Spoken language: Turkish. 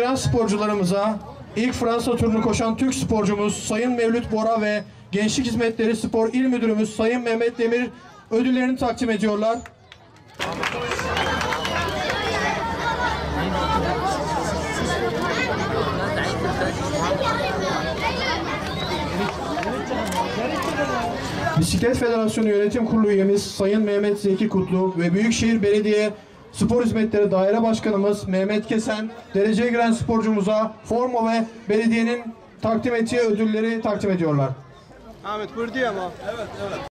giren sporcularımıza ilk Fransa turunu koşan Türk sporcumuz Sayın Mevlüt Bora ve Gençlik Hizmetleri Spor İl Müdürümüz Sayın Mehmet Demir ödüllerini takdim ediyorlar. Bisiklet Federasyonu Yönetim Kurulu üyemiz Sayın Mehmet Zeki Kutlu ve Büyükşehir Belediye Spor Hizmetleri Daire Başkanımız Mehmet Kesen, dereceye giren sporcumuza forma ve belediyenin takdim ettiği ödülleri takdim ediyorlar. Ahmet buyur diye ama. Evet.